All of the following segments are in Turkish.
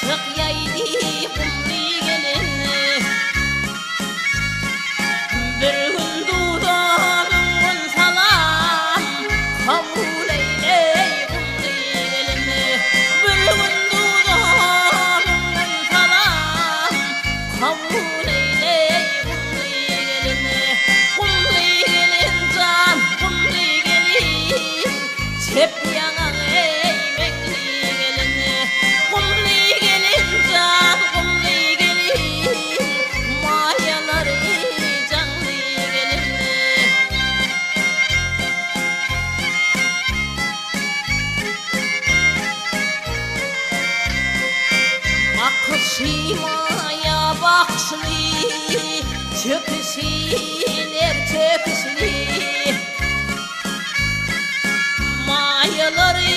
açık yaydı kumlu gelin. Bir gün dudağımın salam kabul eyley kumlu gelin. Bir gün dudağımın salam kabul eyley kumlu gelin. Kumlu gelin can kumlu gelin çep yanan eymekli gelin. Kumlu gelin can kumlu gelin mayaları canlı gelin. Bakışı maya bakışlı çöküşler çöküşlü mayaları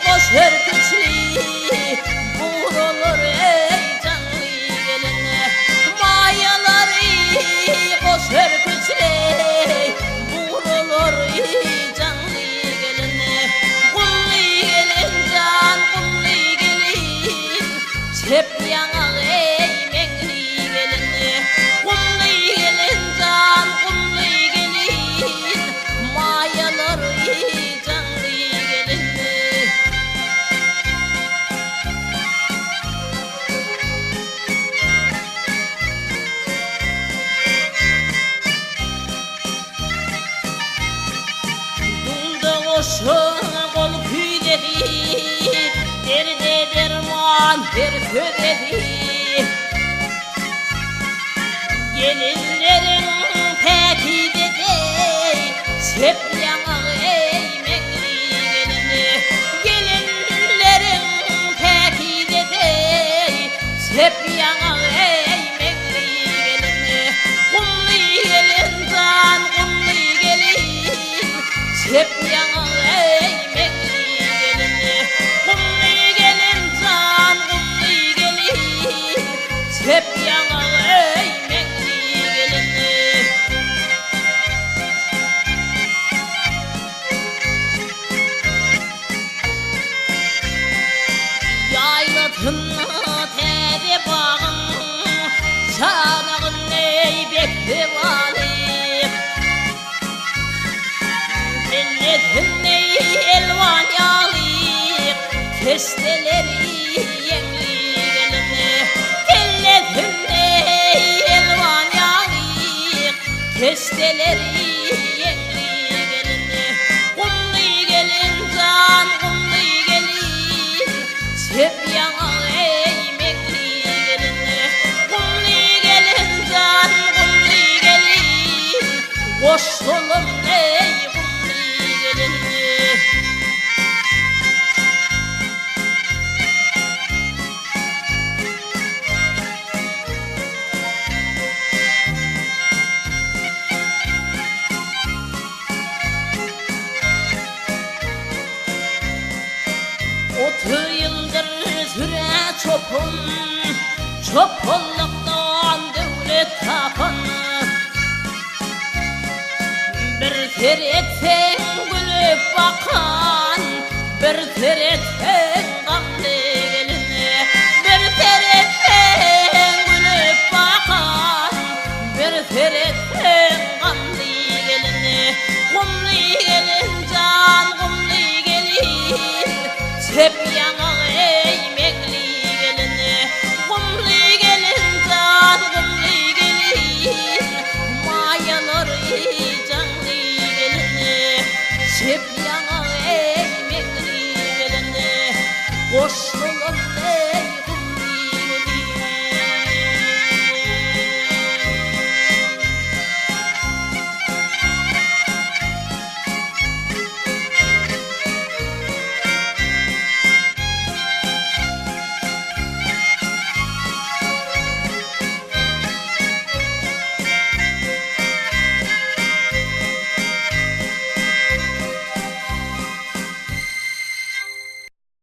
boş hırkışlı vurulur ey canlı gelin. Mayaları boş hırkışlı vurulur ey canlı gelin. Kumlu gelin can kumlu gelin çep yanan eymekli gelin. Kumlu gelin can kumlu gelin mayaları canlı gelin. Dulda koşun kol küydedi derde derman her söyledi. Gelinlerin peki dedi çep yanan eymekli gelin. Gelinlerin peki dedi çep yanan eymekli gelin. Kumlu gelin can kumlu gelin çep yanan eymekli gelin. Kumlu gelin can kumlu gelin çep yanan eymekli gelin. Yaylatın tede bağın çanağın eybekli valık. Cennetin elvan yalık kesteleri yengli gelin. Cennetin elvan yalık kesteleri yengli gelin. Kumlu gelin can kumlu gelin çep yanan eymekli gelin. Kumlu gelin can kumlu gelin koşulum ey kumlu gelin. Otuz yıldır süre çopun çopulluktan devlet tapın. Bir teretten gülüp bakan bir teretten gamlı gelin. Bir teretten gülüp bakan bir teretten gamlı gelin. Kumlu gelin can kumlu gelin çep yanan eymekli gelin. Kumlu gelin can kumlu gelin mayaları canlı gelin. Çep yanan eymekli gelin. Koştu